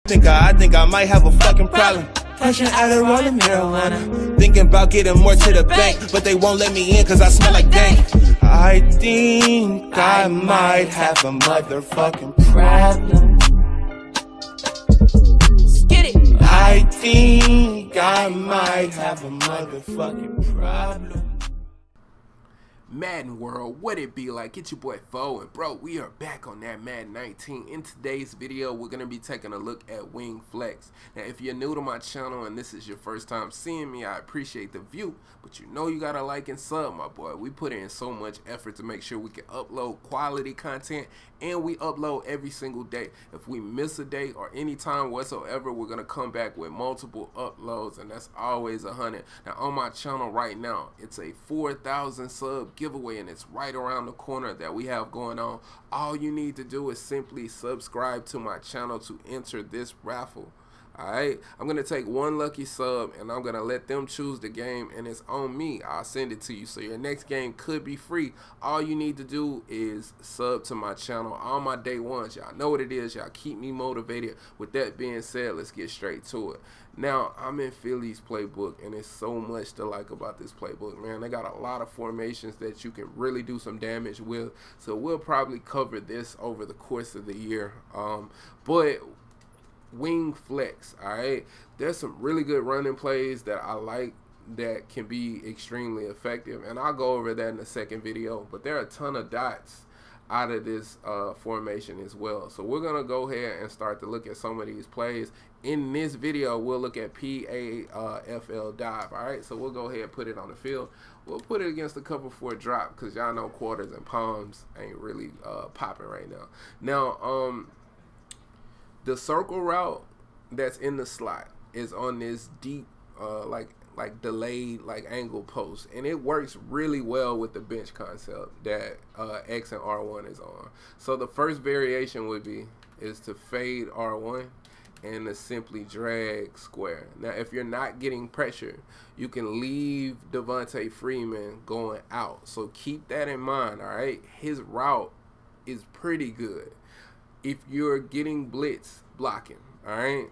I think I might have a fucking problem. Pushing out a rolling marijuana. Thinking about getting more to the bank, but they won't let me in cause I smell like dank. I think I might have a motherfucking problem. Get it. I think I might have a motherfucking problem. Madden world, what it be like? It's your boy Fo, and bro, we are back on that Madden 19. In today's video, we're gonna be taking a look at wing flex. Now, if you're new to my channel and this is your first time seeing me, I appreciate the view, but you know you gotta like and sub, my boy. We put in so much effort to make sure we can upload quality content, and we upload every single day. If we miss a day or any time whatsoever, we're gonna come back with multiple uploads, and that's always 100. Now, on my channel right now, it's a 4,000 sub giveaway, and it's right around the corner that we have going on. All you need to do is simply subscribe to my channel to enter this raffle. Alright, I'm gonna take one lucky sub and I'm gonna let them choose the game, and it's on me. I'll send it to you, so your next game could be free. All you need to do is sub to my channel. All my day ones, y'all know what it is. Y'all keep me motivated. With that being said, let's get straight to it. Now, I'm in Philly's playbook, and there's so much to like about this playbook, man. They got a lot of formations that you can really do some damage with, so we'll probably cover this over the course of the year. But wing flex, alright, there's some really good running plays that I like that can be extremely effective, and I'll go over that in the second video. But there are a ton of dots out of this formation as well, so we're gonna go ahead and start to look at some of these plays. In this video, we'll look at PAFL dive. Alright, so we'll go ahead and put it on the field. We'll put it against the cover for a drop, because y'all know quarters and palms ain't really popping right now. Now, the circle route that's in the slot is on this deep, like delayed, like angle post, and it works really well with the bench concept that X and R1 is on. So the first variation would be is to fade R1 and to simply drag square. Now, if you're not getting pressure, you can leave Devontae Freeman going out. So keep that in mind. All right, his route is pretty good if you're getting blitz blocking, all right?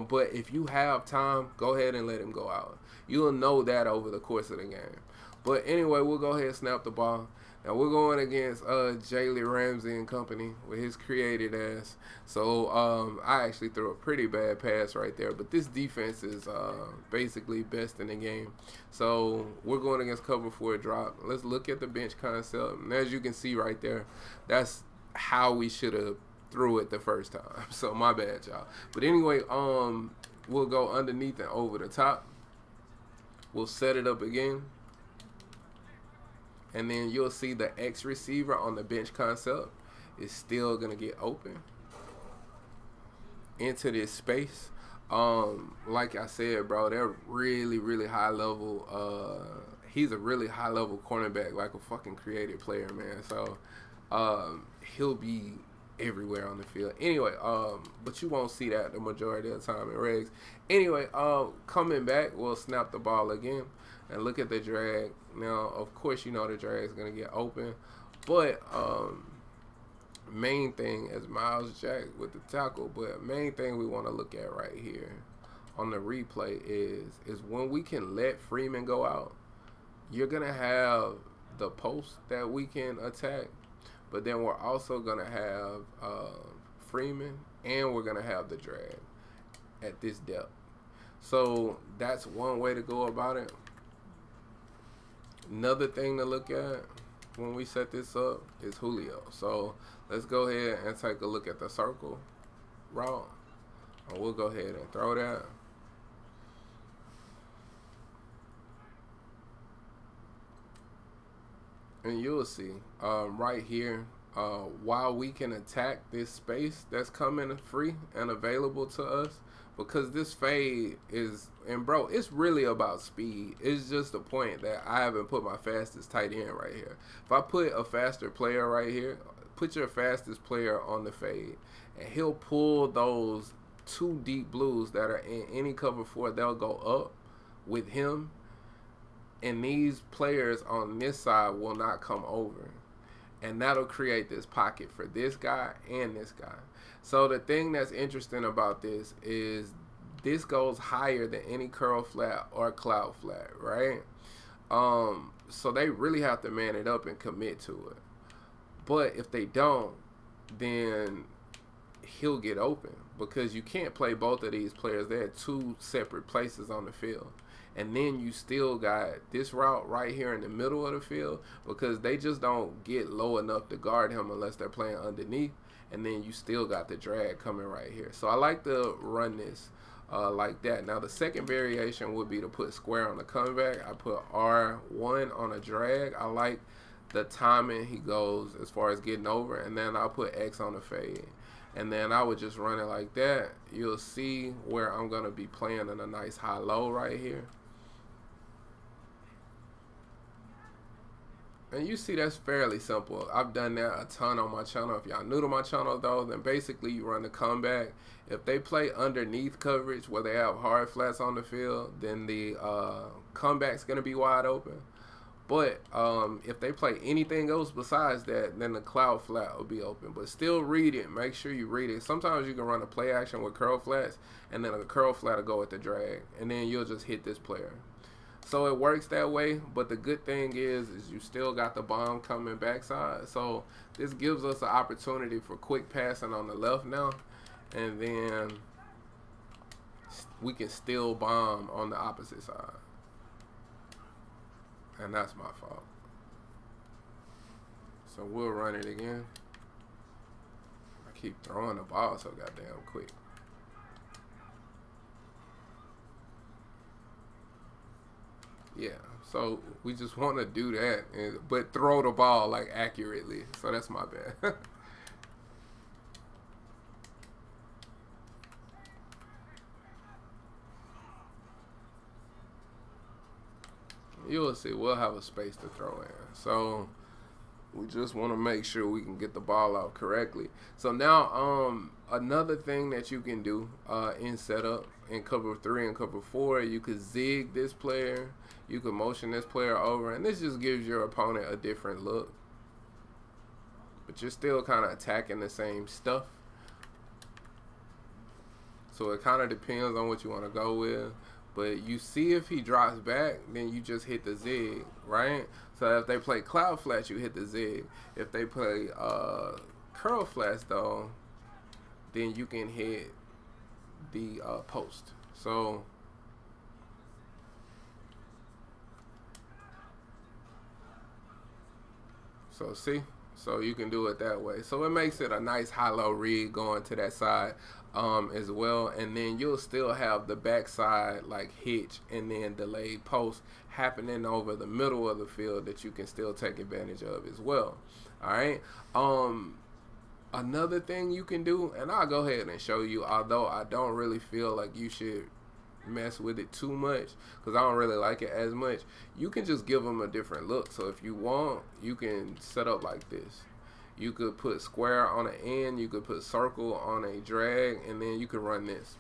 But if you have time, go ahead and let him go out. You'll know that over the course of the game. But anyway, we'll go ahead and snap the ball. Now, we're going against Jalen Ramsey and company with his created ass. So I actually threw a pretty bad pass right there, but this defense is basically best in the game. So we're going against cover for a drop. Let's look at the bench concept. And as you can see right there, that's how we should have threw it the first time. So my bad, y'all. But anyway, we'll go underneath and over the top. We'll set it up again, and then you'll see the X receiver on the bench concept is still gonna get open into this space. Like I said, bro, they're really high level. He's a really high level cornerback, like a fucking creative player, man. So he'll be everywhere on the field. Anyway, but you won't see that the majority of the time in regs. Anyway, coming back, we'll snap the ball again and look at the drag. Now, of course, you know the drag is gonna get open, but main thing is Miles Jack with the tackle. But main thing we want to look at right here on the replay is when we can let Freeman go out, you're gonna have the post that we can attack. But then we're also going to have Freeman, and we're going to have the drag at this depth. So that's one way to go about it. Another thing to look at when we set this up is Julio. So let's go ahead and take a look at the circle route. And we'll go ahead and throw that. And you'll see right here, while we can attack this space that's coming free and available to us, because this fade is, and bro, it's really about speed. It's just the point that I haven't put my fastest tight end right here. If I put a faster player right here, put your fastest player on the fade, and he'll pull those two deep blues that are in any cover four. They'll go up with him, and these players on this side will not come over. and that'll create this pocket for this guy and this guy. So the thing that's interesting about this is this goes higher than any curl flat or cloud flat, right? So they really have to man it up and commit to it. But if they don't, then he'll get open, because you can't play both of these players. They're at two separate places on the field. And then you still got this route right here in the middle of the field, because they just don't get low enough to guard him unless they're playing underneath. And then you still got the drag coming right here. So I like to run this like that. Now the second variation would be to put square on the comeback. I put R1 on a drag. I like the timing he goes as far as getting over, and then I'll put X on the fade. And then I would just run it like that. You'll see where I'm going to be playing in a nice high-low right here. And you see that's fairly simple. I've done that a ton on my channel. If y'all new to my channel though, then basically you run the comeback. If they play underneath coverage where they have hard flats on the field, then the comeback's going to be wide open. But if they play anything else besides that, then the cloud flat will be open. But still read it. Make sure you read it. Sometimes you can run a play action with curl flats, and then a curl flat will go with the drag, and then you'll just hit this player. So it works that way. But the good thing is you still got the bomb coming backside. So this gives us an opportunity for quick passing on the left now, and then we can still bomb on the opposite side. And that's my fault. So we'll run it again. I keep throwing the ball so goddamn quick. Yeah, so we just want to do that, but throw the ball like accurately. So that's my bad. You'll see, we'll have a space to throw in. So we just want to make sure we can get the ball out correctly. So now another thing that you can do in setup, in cover 3 and cover 4, you could zig this player, you could motion this player over, and this just gives your opponent a different look. But you're still kind of attacking the same stuff. So it kind of depends on what you want to go with. But you see, if he drops back, then you just hit the zig, right? So if they play cloud flats, you hit the zig. If they play curl flats, though, then you can hit the post. So see, so you can do it that way. So it makes it a nice high-low read going to that side as well. And then you'll still have the backside like hitch and then delayed post happening over the middle of the field that you can still take advantage of as well. All right. Another thing you can do, and I'll go ahead and show you, although I don't really feel like you should mess with it too much because I don't really like it as much, you can just give them a different look. So if you want, you can set up like this. You could put square on an end, you could put circle on a drag, and then you could run this.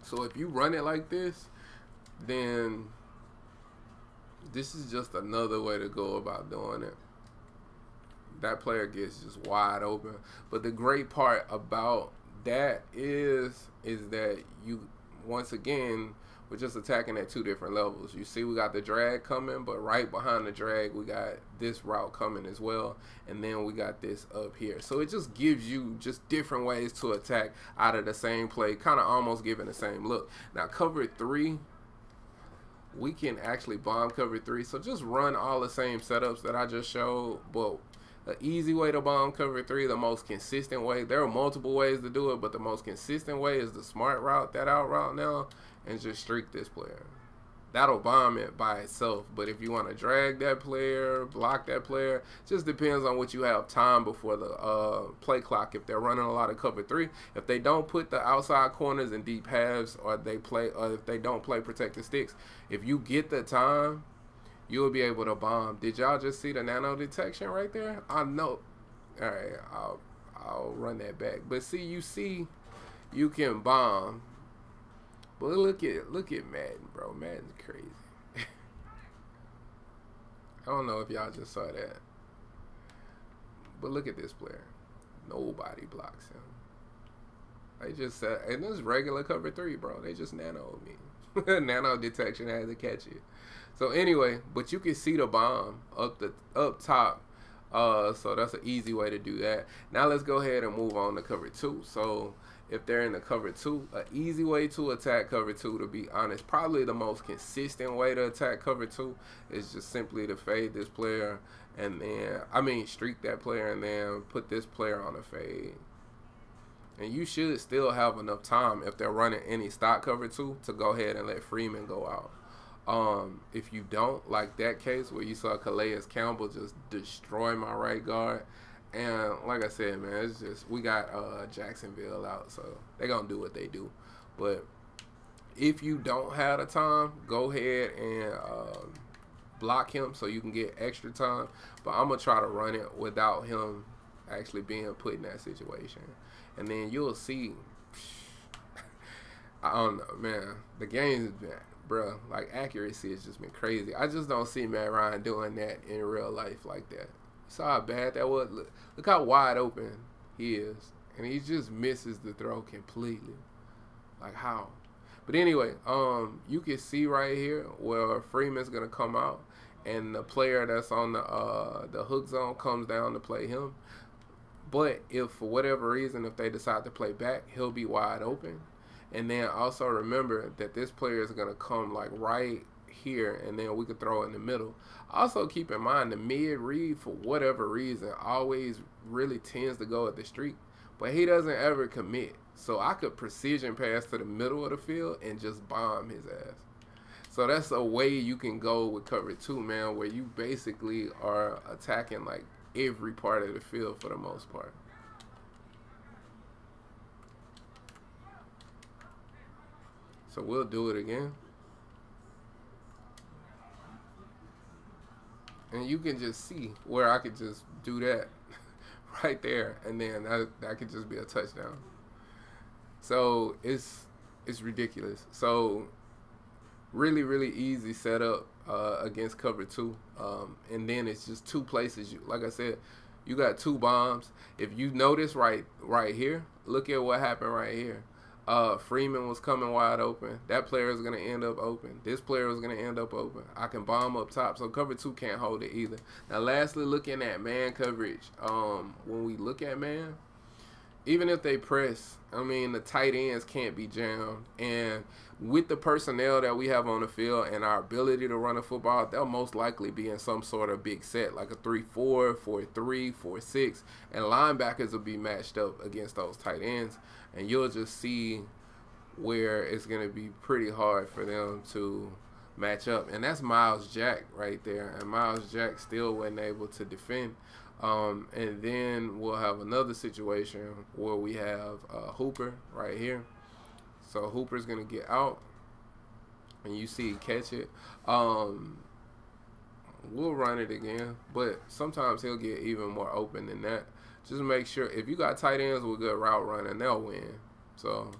So if you run it like this, then this is just another way to go about doing it. That player gets just wide open. But the great part about that is that you, once again, we're just attacking at two different levels. You see we got the drag coming, but right behind the drag we got this route coming as well, and then we got this up here. So it just gives you just different ways to attack out of the same play, kind of almost giving the same look. Now cover 3, we can actually bomb cover 3. So just run all the same setups that I just showed, but the easy way to bomb cover 3, the most consistent way, there are multiple ways to do it, but the most consistent way is the smart route, that out route now, and just streak this player. That'll bomb it by itself. But if you want to drag that player, block that player, just depends on what you have time before the play clock. If they're running a lot of cover 3, if they don't put the outside corners in deep halves, or if they don't play protected sticks, if you get the time, you'll be able to bomb. Did y'all just see the nano detection right there? I know. All right, I'll run that back. But see, you can bomb. But look at Madden, bro. Madden's crazy. I don't know if y'all just saw that. But look at this player. Nobody blocks him. They just said, and this is regular cover 3, bro. They just nanoed me. Nano detection had to catch it. So anyway, but you can see the bomb up top. So that's an easy way to do that. Now let's go ahead and move on to cover 2. So if they're in the cover 2, an easy way to attack cover 2, to be honest, probably the most consistent way to attack cover 2 is just simply to fade this player and then, streak that player and then put this player on a fade. And you should still have enough time if they're running any stock cover 2 to go ahead and let Freeman go out. If you don't, like that case where you saw Calais Campbell just destroy my right guard, and like I said, man, it's just, we got Jacksonville out, so they're gonna do what they do. But if you don't have the time, go ahead and block him so you can get extra time. But I'm gonna try to run it without him actually being put in that situation, and then you'll see. I don't know, man. The game's been, bro, like, accuracy has just been crazy. I just don't see Matt Ryan doing that in real life like that. You saw how bad that was? Look how wide open he is. And he just misses the throw completely. Like, how? But anyway, you can see right here where Freeman's going to come out. And the player that's on the hook zone comes down to play him. But if, for whatever reason, if they decide to play back, he'll be wide open. And then also remember that this player is going to come like right here, and then we could throw in the middle. Also keep in mind the mid read, for whatever reason, always really tends to go at the streak, but he doesn't ever commit. So I could precision pass to the middle of the field and just bomb his ass. So that's a way you can go with cover 2, man, where you basically are attacking like every part of the field for the most part. So we'll do it again. And you can just see where I could just do that right there, and then that could just be a touchdown. So it's ridiculous. So really, really easy setup against cover 2. And then it's just 2 places. Like I said, you got 2 bombs. If you notice right here, look at what happened right here. Freeman was coming wide open. That player is going to end up open. This player is going to end up open. I can bomb up top, so cover 2 can't hold it either. Now, lastly, looking at man coverage. When we look at man, even if they press, the tight ends can't be jammed. And with the personnel that we have on the field and our ability to run a football, they'll most likely be in some sort of big set, like a 3-4, 4-3, 4-6. And linebackers will be matched up against those tight ends. And you'll just see where it's going to be pretty hard for them to match up. And that's Miles Jack right there. And Miles Jack still wasn't able to defend. And then we'll have another situation where we have Hooper right here. So Hooper's going to get out. And you see catch it. We'll run it again. But sometimes he'll get even more open than that. Just make sure, if you got tight ends with good route running, they'll win. So,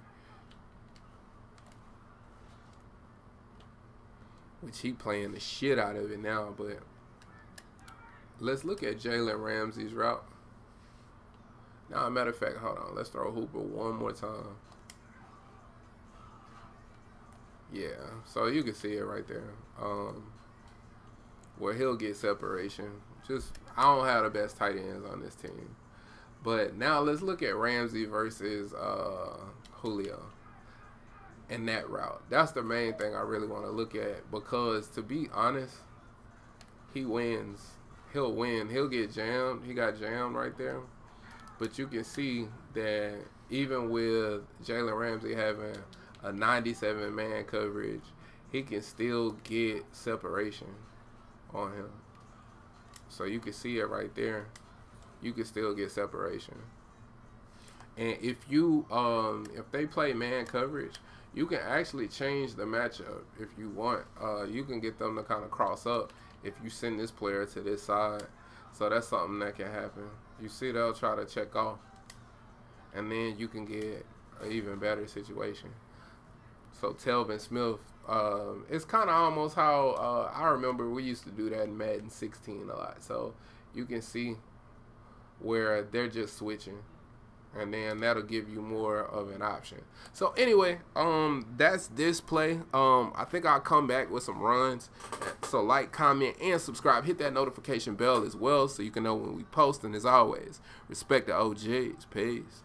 which he playing the shit out of it now. But let's look at Jalen Ramsey's route. Now, as a matter of fact, hold on. Let's throw Hooper one more time. Yeah, so you can see it right there. Where he'll get separation. I don't have the best tight ends on this team. But now let's look at Ramsey versus Julio and that route. That's the main thing I really want to look at, because to be honest, he wins. He'll win. He'll get jammed. He got jammed right there. But you can see that even with Jalen Ramsey having a 97-man coverage, he can still get separation on him. So you can see it right there. You can still get separation. And if you if they play man coverage, you can actually change the matchup if you want. You can get them to kind of cross up if you send this player to this side. So that's something that can happen. You see, they'll try to check off, and then you can get an even better situation. So Telvin Smith, it's kind of almost how I remember we used to do that in Madden 16 a lot. So you can see where they're just switching, and then that'll give you more of an option. So anyway, that's this play. I think I'll come back with some runs. So like, comment, and subscribe. Hit that notification bell as well so you can know when we post. And as always, respect the OGs. Peace.